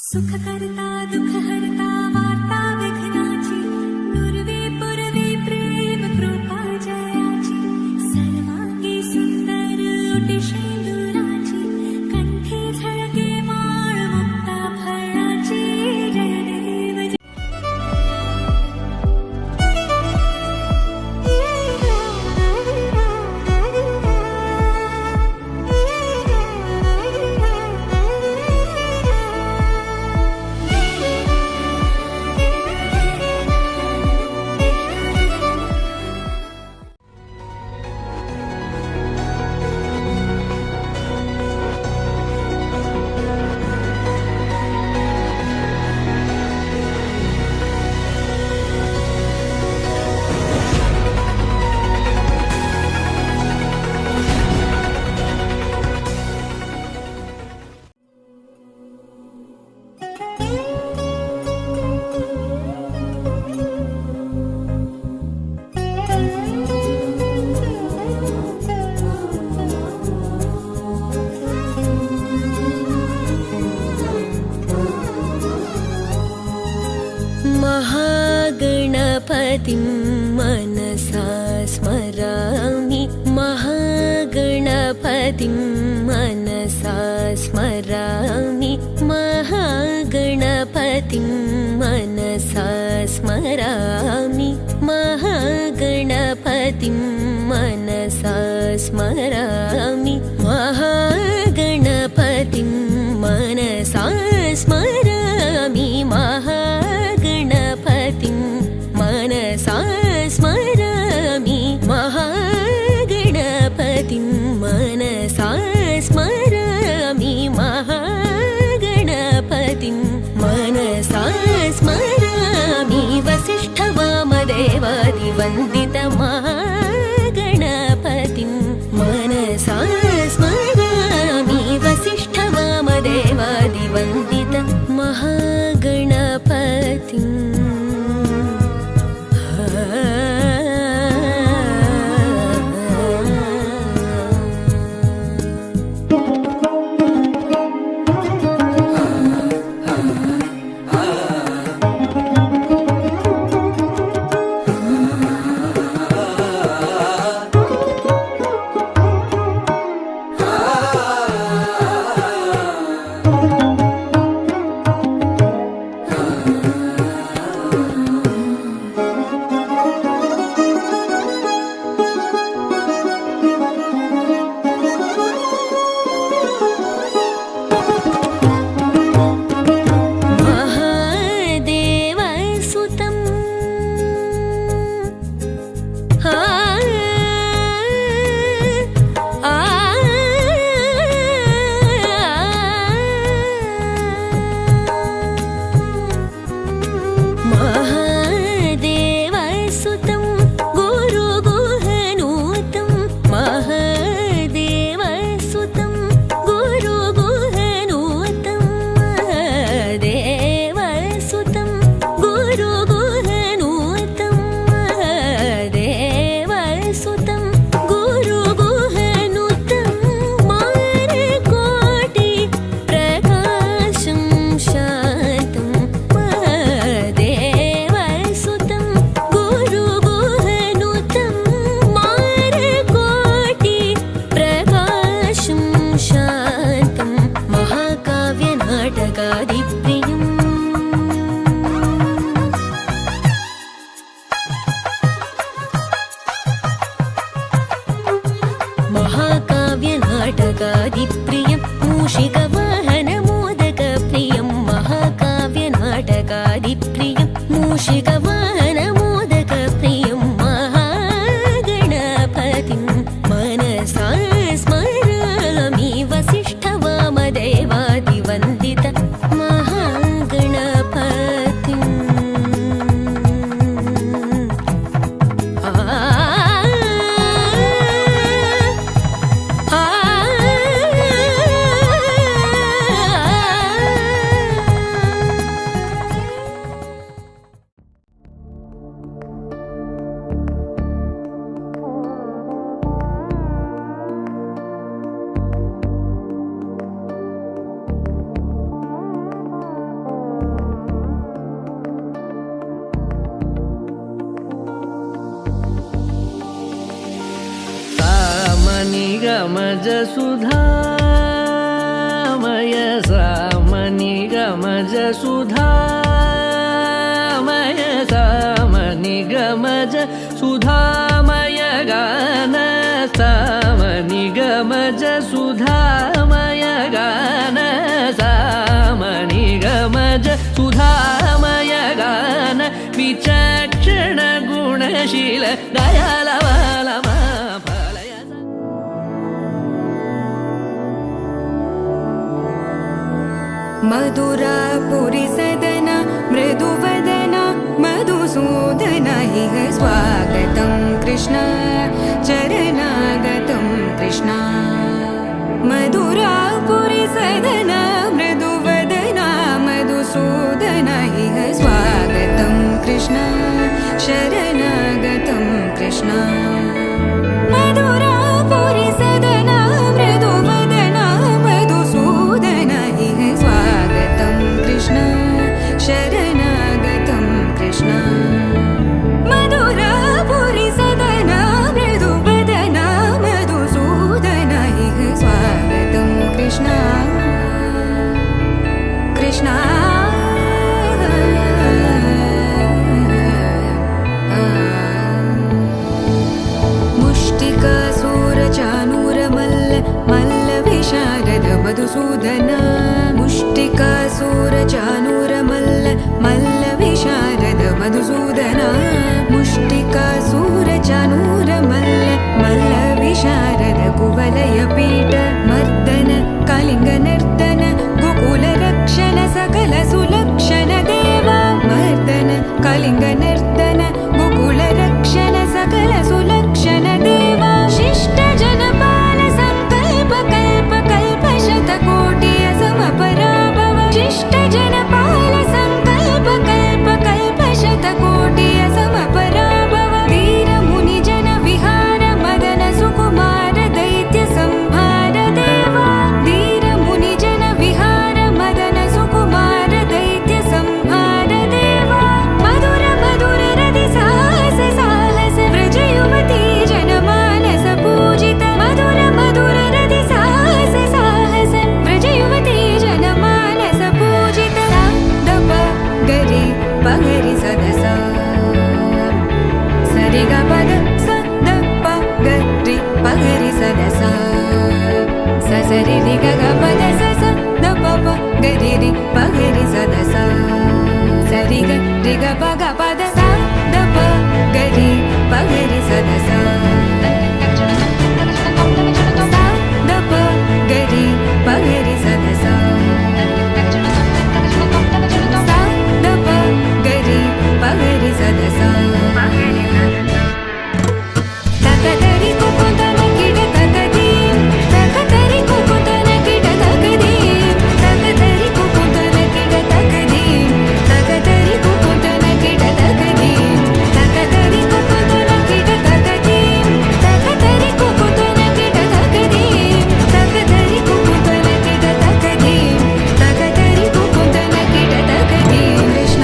सुखकर्ता दुःखहर्ता वार्ता विघ्नाची पूर्वे पूर्वे प्रेम कृपा जयाची सर्वांगी सुंदर ओटी शेंदुराची कंठी झळके माळ मुक्ता फळाची जय देव जय महागणपतिं मनसा स्मरामि महागणपतिं मनसा स्मरामि महागणपतिं मनसा स्मरामि महागणपतिं मनसा स्मरामि महागणपतिं मनसा स्मरामि महागणपतिं मनसा स्मरामि महागणपतिं मनसा स्मरामि महागणपतिं मनसा स्मरामि वसिष्ठवामदेवादिवन्दित महागणपतिं मनसा स्मरामि वसिष्ठवामदेवादिवन्दित महागणपतिम् గమజ సుధామయ సామని గమజ సుధామయ సామని గమజ సుధామయ గాన సామని గమజ సుధామయ గాన సామని గమజ సుధామయ గాన విచక్షణ గుణశీల దయాళ मधुरापुरी सदन मृदुवदन मधुसूदन इह स्वागतं कृष्ण चरणागतं कृष्ण मधुरापुरी सदन मृदुवदन मधुसूदन इह स्वागतं कृष्ण शरणागतं कृष्ण मधुरापुरी सदन मृदुवदन मधुसूदन इह स्वागतं कृष्ण शरणागतं कृष्ण मधुरापुरी सदन मृदुवदन मधुसूदन इह स्वागतं कृष्ण कृष्ण मुष्टिकासूरचानूरमल्ल मल्लविशारद मधुसूदन मुष्टिकासूरचानूरमल्ल मल्लविशारद मधुसूदन मुष्टिकासूरचानूरमल्ल मल्लविशारद कुवलयपीठ मर्दन कलिङ्गनर्दन गोकुलरक्षण सकल सुलक्षण देवा मर्दन कलिङ्गनर्दन गोकुलरक्षण सकल सुलक्षण देवा शिष्ट जनपाल संकल्प कल्प कल्प शतकोटि असमपराभव शिष्ट जनपाल संकल्प कल्प कल्प शतकोटि असमपराभव धीर मुनि जन विहार मदन सुकुमार दैत्य संहार देवा धीर मुनि जन विहार मदन सुकुमार दैत्य संहार देवा मधुर मधुर रति साहस साहस व्रज युवती जनमानस पूजित मधुर मधुर रति साहस साहस व्रज युवती जनमानस पूजित सा दप गरि पगरि सदस सरि ग पद स द प गरि पगरि सदस स सरि रि ग ग पद स स द प प गरि रि पगरि सदस सरि ग रि ग प ग पद स द प गरि पगरि सदस स द प गरि पगरि सदस स द प गरि पगरि सदस तकतरि कुकुतन किड तकदी तकतरि कुकुतन किड तकदी तकतरि कुकुतन किड तकदी तकतरि कुकुतन किड तकदी तकतरि कुकुतन किड तकदी तकतरि कुकुतन किड तकदी तकतरि कुकुतन किड तकदी तकतरि कुकुतन किड तकदी कृष्ण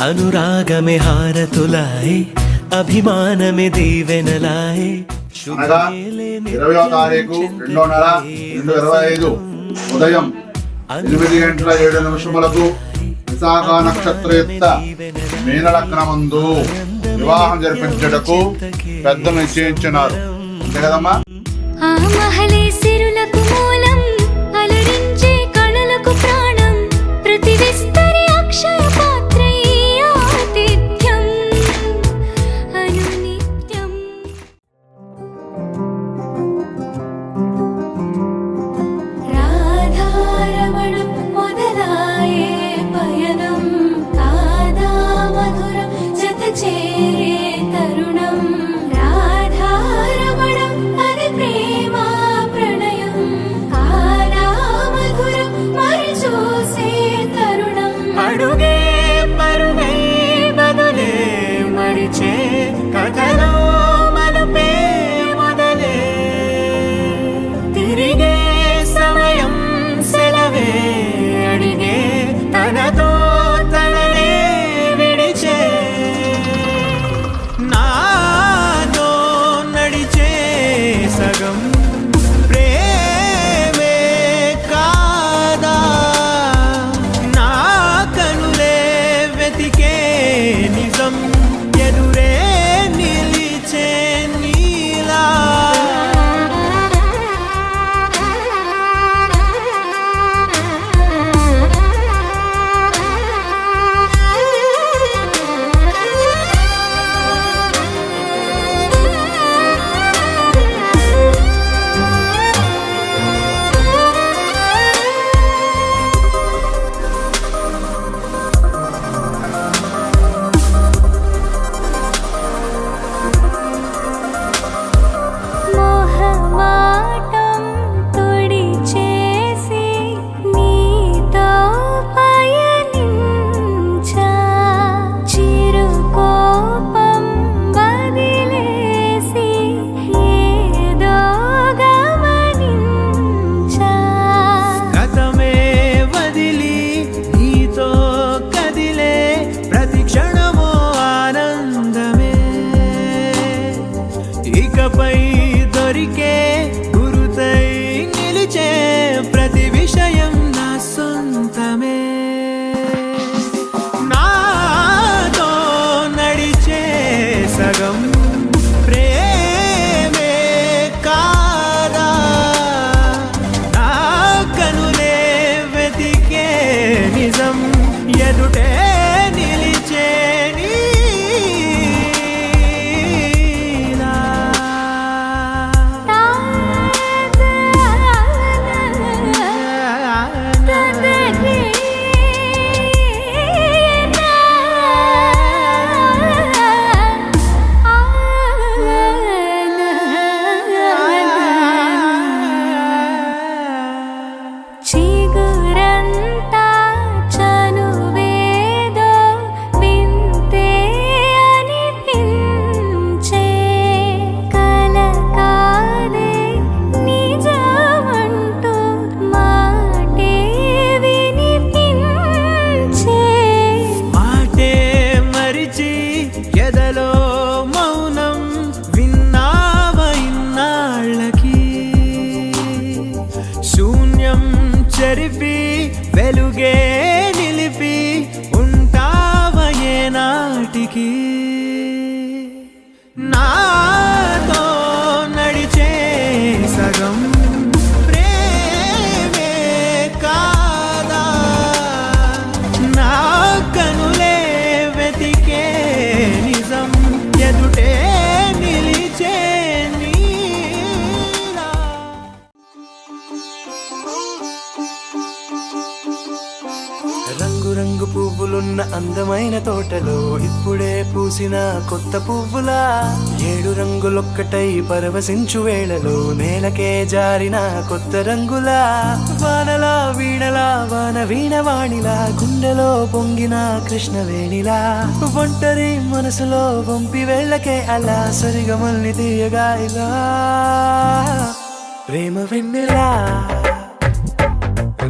అనురాగమే హారతులాయే అభిమానమే దీవెనలాయే అనగా 20వ తారీఖు 2వ నెల 2025 ఉదయం 8:07 విశాఖ నక్షత్రయుక్త మీనలగ్నమందు వివాహం జరిపించుటకు పెద్దలు నిశ్చయించినారు. అంతే కదమ్మా? ఆ మహలే సిరులకు మూలం అలరించే కళలకు ప్రాణం ప్రతి విస్తరి అక్షయ పాత్రై ఆతిథ్యం అనుని చెరిపి వెలుగే నిలిపి ఉంటావయే నాటికి నాతో నడిచే సగం ప్రేమే కాదా నా కనులే వెతికే నిజం ఎదుటే నిలిచే నీలా రంగు రంగు పువ్వులున్న అందమైన తోటలో ఇప్పుడే పూసిన కొత్త పువ్వులా 7 రంగులొక్కటై పరవశించు వేళలో నేలకే జారిన కొత్త రంగులా వానలా వీణలా వాన వీణవాణిలా గుండెలో పొంగిన కృష్ణవేణిలా ఒంటరి మనసులో వంపి వెళ్ళకే అలా సరిగమల్ని తీయగా ఇలా ప్రేమ వెన్నెలా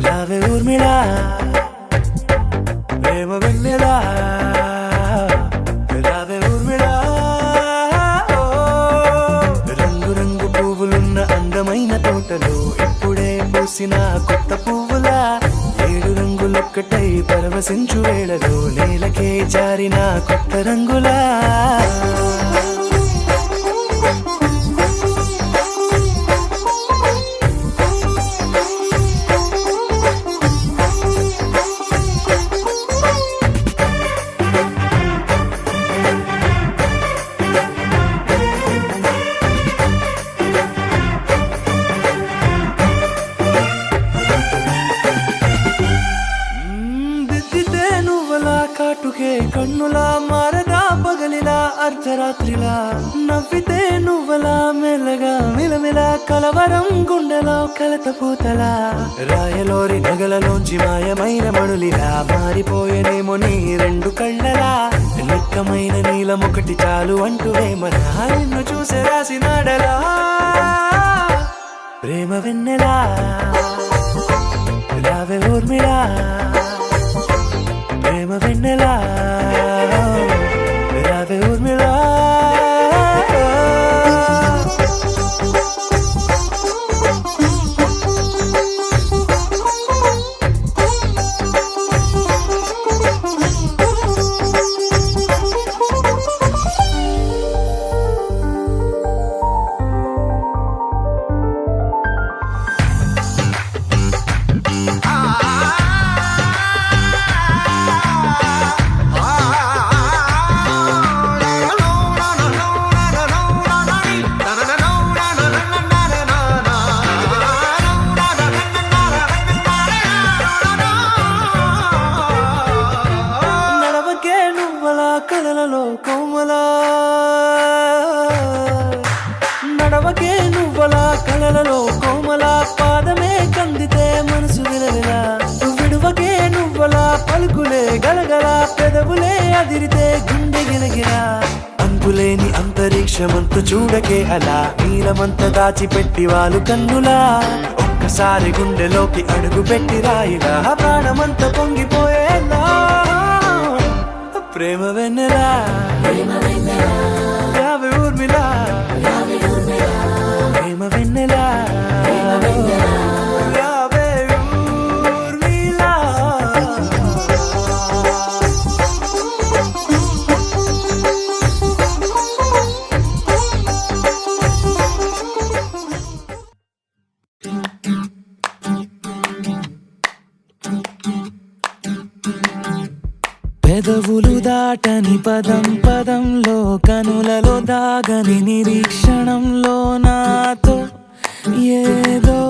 రావే ఊర్మిళా ప్రేమ వెన్నెలా రావే ఊర్మిళా రంగు రంగు పువ్వులున్న అందమైన తోటలో ఇప్పుడే పూసిన కొత్త పువ్వులా 7 రంగులొక్కటై పరవశించు వేళలో నేలకే జారిన కొత్త రంగులా దిద్దితే నువ్వలా కాటుకే కన్నులా మారదా పగలిలా అర్ధరాత్రిలా నవ్వితే నువ్వలా మెల్లగా మిలమిలా కలవరం గుండెలో కలత పూతలా రాయలోరి నగలలోంచి మాయమైన మణులిలా మారిపోయేనేమో నీ 2 కళ్ళలా నిక్కమైన నీలమొకటి చాలు అంటూ వేమనా నిన్ను చూసే రాసినాడలా ప్రేమ వెన్నెలా రావే ఊర్మిళా ప్రేమ వెన్నెలా రావే ఊర్మిళా నడవకే నువ్వలా కలలలో కోమలా నడవకే నువ్వలా కలలలో కోమలా పాదమే కందితే మనసు విలవిలా విడువకే నువ్వలా పలుకులే గలగల పెదవులే అదిరితే గుండె గిలగిలా అంతులేని అంతరిక్షమంత చూడకే అలా నీలమంత దాచిపెట్టి వాళ్ళు కన్నులా ఒక్కసారి గుండెలోకి అడుగు పెట్టి రాయిలా ప్రాణమంత పొంగిపోయేలా ప్రేమ వెన్నెలా రావే ఊర్మిళా ప్రేమ వెన్నెలా రావే ఊర్మిళా పెదవులు దాటని పదం పదంలో కనులలో దాగని నిరీక్షణంలో నాతో ఏదో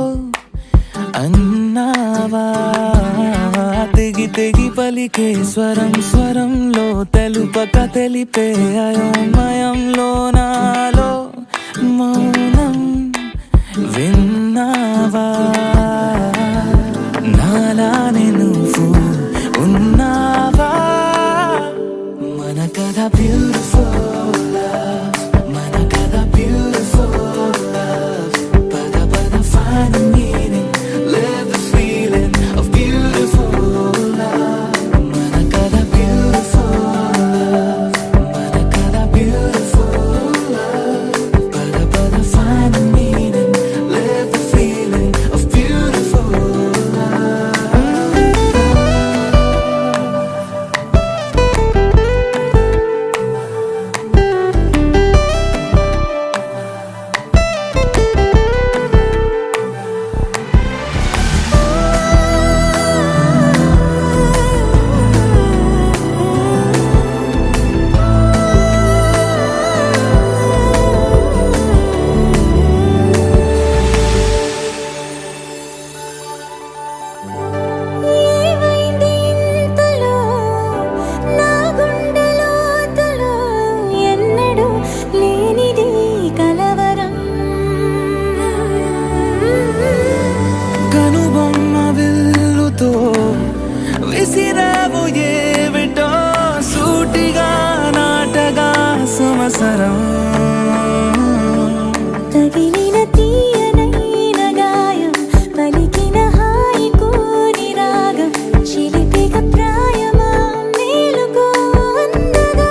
అన్నావా తెగి తెగి పలికే స్వరం స్వరంలో తెలుపక తెలిపే అయోమయంలో నాలో మౌనం విన్నావా నాలానే నువ్వు ఉన్నావా మన కథ బ్యూటిఫుల్ లవ్ మన కథ బ్యూటిఫుల్ లవ్ పద పద find the meaning live the feeling of beautiful love మన కథ beautiful love మన కథ beautiful love పద పద find the meaning live the feeling of beautiful విల్లుతో విసిరావు ఏమిటో సూటిగా నాటగా సమసరం తగిలిన తీయనైన గాయం పలికిన హాయికోని రాగం చిలిపిక ప్రాయమా మేలుకో అందగా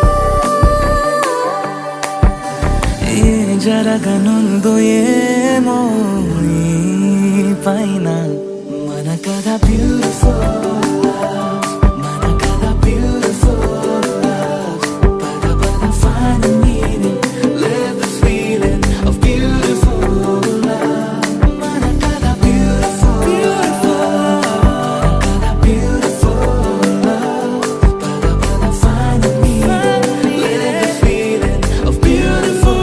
ఏ జరగనుందో ఏమో ఈ పైన మన కథ బ్యూటిఫుల్ మన కథ బ్యూటిఫుల్ పద పద find the meaning live the feeling of beautiful మన కథ beautiful మన కథ beautiful పద పద find the meaning live the feeling of beautiful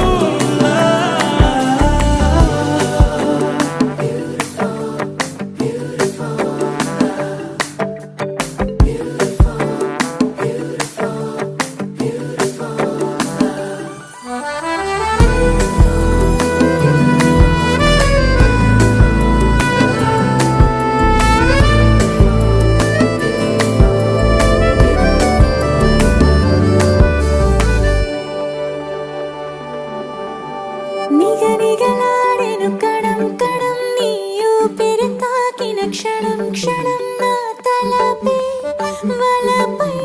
నిగనిగలాడెను Kadam Kadam నీ ఊపిరి తాకిన క్షణం క్షణం నా తలపై వలపై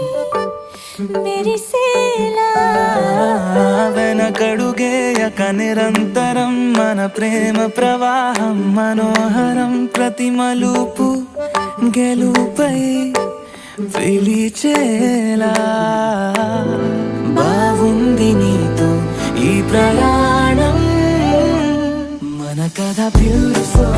మెరిసేలా వెనకడుగేయక నిరంతరం మన ప్రేమ ప్రవాహం మనోహరం ప్రతి మలుపు గెలుపై పిలిచేలా బాగుంది నీతో ఈ ప్రయాణం మన కథ బ్యూటిఫుల్